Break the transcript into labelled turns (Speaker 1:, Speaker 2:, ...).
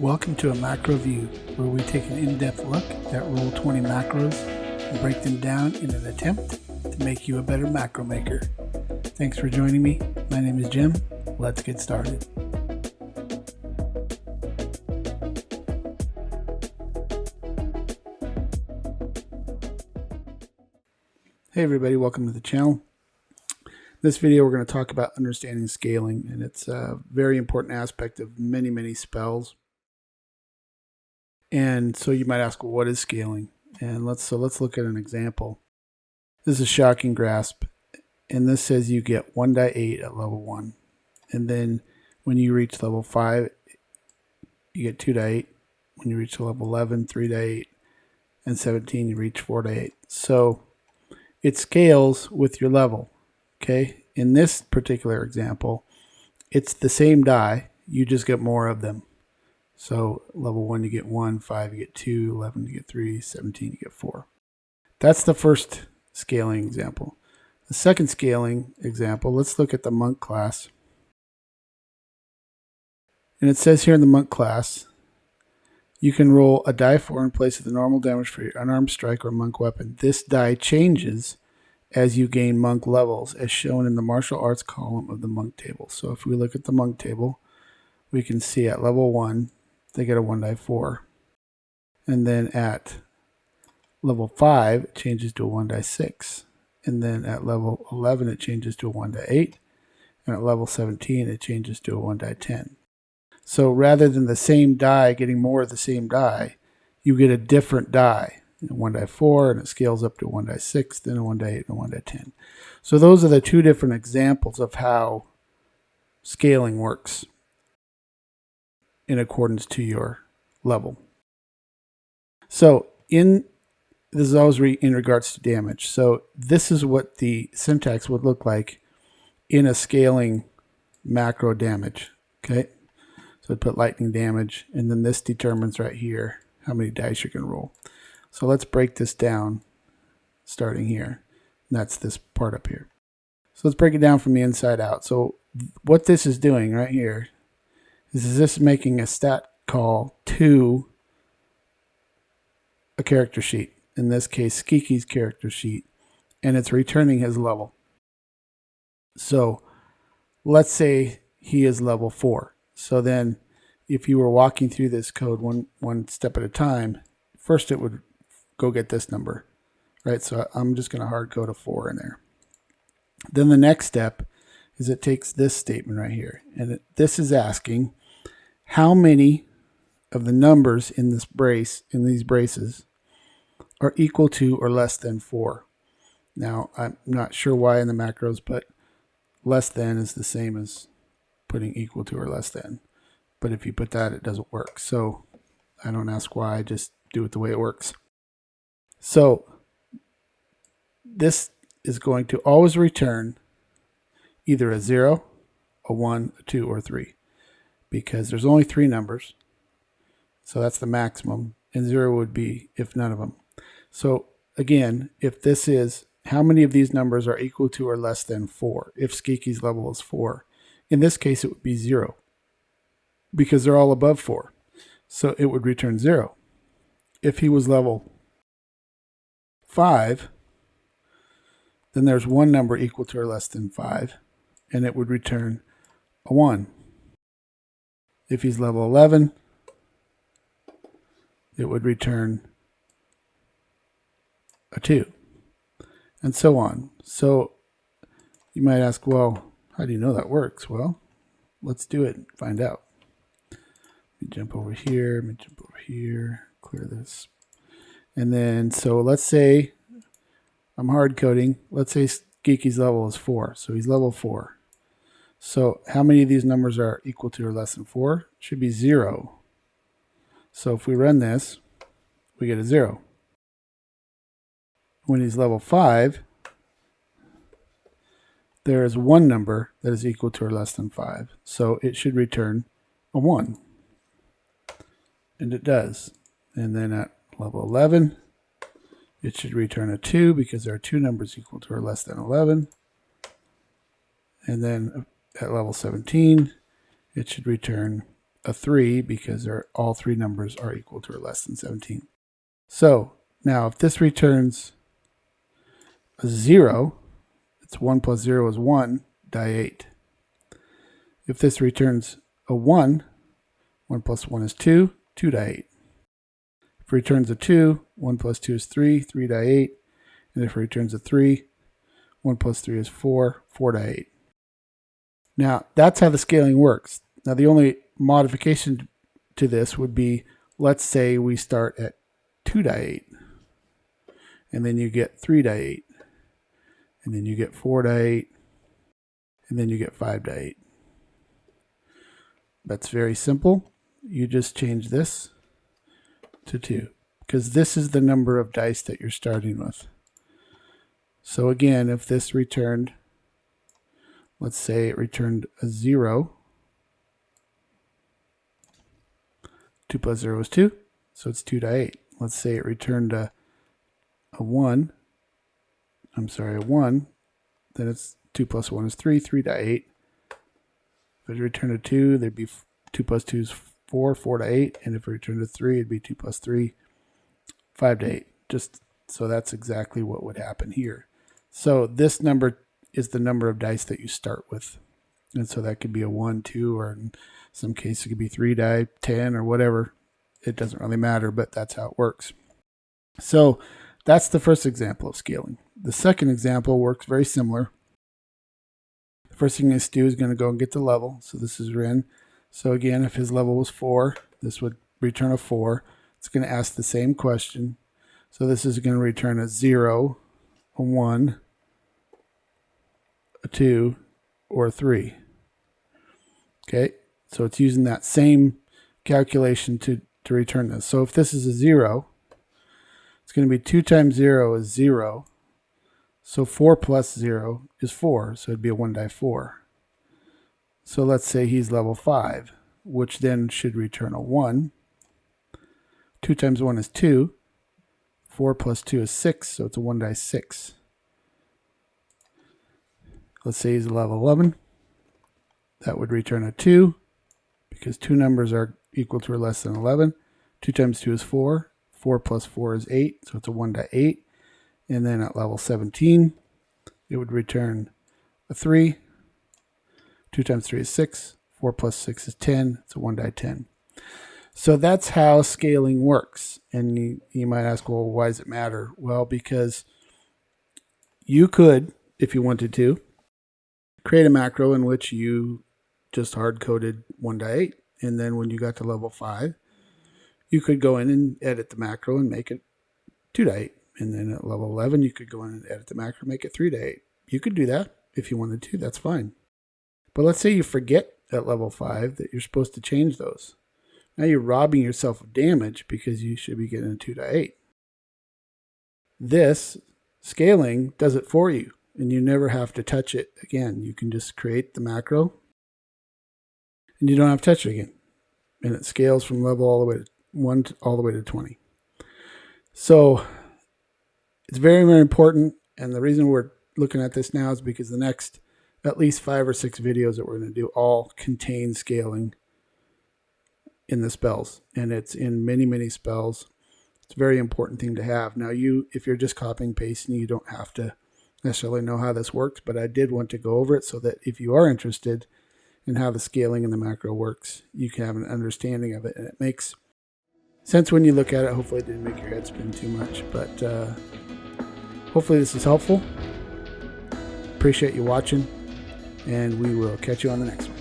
Speaker 1: Welcome to a macro view, where we take an in-depth look at Roll20 macros and break them down in an attempt to make you a better macro maker. Thanks for joining me. My name is Jim. Let's get started. Hey everybody, welcome to the channel. In this video we're going to talk about understanding scaling, and it's a very important aspect of many spells. And so you might ask, well, what is scaling? And let's look at an example. This is Shocking Grasp, and this says you get 1 die 8 at level 1. And then when you reach level 5, you get 2 die 8. When you reach level 11, 3 die 8. And 17, you reach 4 die 8. So it scales with your level. Okay? In this particular example, it's the same die, you just get more of them. So level 1 you get 1, 5 you get 2, 11 you get 3, 17 you get 4. That's the first scaling example. The second scaling example, let's look at the monk class. And it says here in the monk class, you can roll a die 4 in place of the normal damage for your unarmed strike or monk weapon. This die changes as you gain monk levels, as shown in the martial arts column of the monk table. So if we look at the monk table, we can see at level 1, they get a 1 die 4. And then at level 5, it changes to a 1 die 6. And then at level 11, it changes to a 1 die 8. And at level 17, it changes to a 1 die 10. So rather than the same die getting more of the same die, you get a different die. A 1 die 4, and it scales up to a 1 die 6, then a 1 die 8, and a 1 die 10. So those are the two different examples of how scaling works in accordance to your level. So this is always in regards to damage. So this is what the syntax would look like in a scaling macro damage. Okay, so I'd put lightning damage, and then this determines right here how many dice you're going to roll. So let's break this down starting here. And that's this part up here. So let's break it down from the inside out. So what this is doing right here is this making a stat call to a character sheet. In this case, Skiki's character sheet. And it's returning his level. So let's say he is level 4. So then if you were walking through this code one step at a time, first it would go get this number, right? So I'm just going to hard code a 4 in there. Then the next step is it takes this statement right here, and this is asking how many of the numbers in this brace, in these braces, are equal to or less than 4. Now I'm not sure why in the macros, but less than is the same as putting equal to or less than. But if you put that, it doesn't work. So I don't ask why, I just do it the way it works. So this is going to always return either a 0, a 1, a 2, or a 3, because there's only 3 numbers. So that's the maximum, and 0 would be if none of them. So again, if this is how many of these numbers are equal to or less than 4, if Skiki's level is 4, in this case it would be 0, because they're all above 4. So it would return 0. If he was level 5, then there's one number equal to or less than 5, and it would return a 1. If he's level 11, it would return a 2, and so on. So you might ask, well, how do you know that works? Well, let's do it and find out. Let me jump over here, clear this. And then, so let's say I'm hard coding. Let's say Geeky's level is 4. So he's level 4. So how many of these numbers are equal to or less than 4? It should be 0. So if we run this, we get a 0. When he's level 5, there is one number that is equal to or less than 5. So it should return a 1. And it does. And then at level 11, it should return a 2, because there are 2 numbers equal to or less than 11. And then at level 17, it should return a 3 because all three numbers are equal to or less than 17. So now if this returns a 0, it's 1 plus 0 is 1, die 8. If this returns a 1, 1 plus 1 is 2, 2 die 8. If it returns a 2, 1 plus 2 is 3, 3 die 8. And if it returns a 3, 1 plus 3 is 4, 4 die 8. Now, that's how the scaling works. Now, the only modification to this would be, let's say we start at 2 die 8. And then you get 3 die 8. And then you get 4 die 8. And then you get 5 die 8. That's very simple. You just change this to 2 because this is the number of dice that you're starting with. So again, if this returned, let's say it returned a 0, 2 plus 0 is 2, so it's 2 die 8. Let's say it returned a 1, then it's 2 plus 1 is 3, 3 die 8. If it returned a 2, there'd be 2 plus 2 is 4, 4 to 8. And if it returned a 3, it'd be 2 plus 3, 5 to 8. Just so that's exactly what would happen here. So this number is the number of dice that you start with. And so that could be a 1, 2, or in some cases it could be 3 die, 10, or whatever. It doesn't really matter, but that's how it works. So that's the first example of scaling. The second example works very similar. The first thing this do is going to go and get the level. So this is Ren. So again, if his level was 4, this would return a 4. It's going to ask the same question. So this is going to return a 0, a 1, a 2, or a 3. Okay, so it's using that same calculation to return this. So if this is a 0, it's going to be 2 times 0 is 0. So 4 plus 0 is 4, so it'd be a 1 die 4. So let's say he's level 5, which then should return a 1. 2 times 1 is 2. 4 plus 2 is 6, so it's a 1 die 6. Let's say he's level 11. That would return a 2, because two numbers are equal to or less than 11. 2 times 2 is 4. 4 plus 4 is 8, so it's a 1 die 8. And then at level 17, it would return a 3. 2 times 3 is 6. 4 plus 6 is 10. It's a 1 die 10. So that's how scaling works. And you might ask, well, why does it matter? Well, because you could, if you wanted to, create a macro in which you just hard-coded 1 die 8. And then when you got to level 5, you could go in and edit the macro and make it 2 die 8. And then at level 11, you could go in and edit the macro and make it 3 die 8. You could do that if you wanted to. That's fine. But let's say you forget at level 5 that you're supposed to change those. Now you're robbing yourself of damage because you should be getting a 2 die 8. This scaling does it for you, and you never have to touch it again. You can just create the macro, and you don't have to touch it again. And it scales from level all the way to 1 all the way to 20. So it's very, very important, and the reason we're looking at this now is because the next at least 5 or 6 videos that we're going to do all contain scaling in the spells, and it's in many, many spells. It's a very important thing to have. Now, if you're just copying and pasting, you don't have to necessarily know how this works, but I did want to go over it so that if you are interested in how the scaling and the macro works, you can have an understanding of it, and it makes sense when you look at it. Hopefully it didn't make your head spin too much, but hopefully this is helpful. Appreciate you watching, and we will catch you on the next one.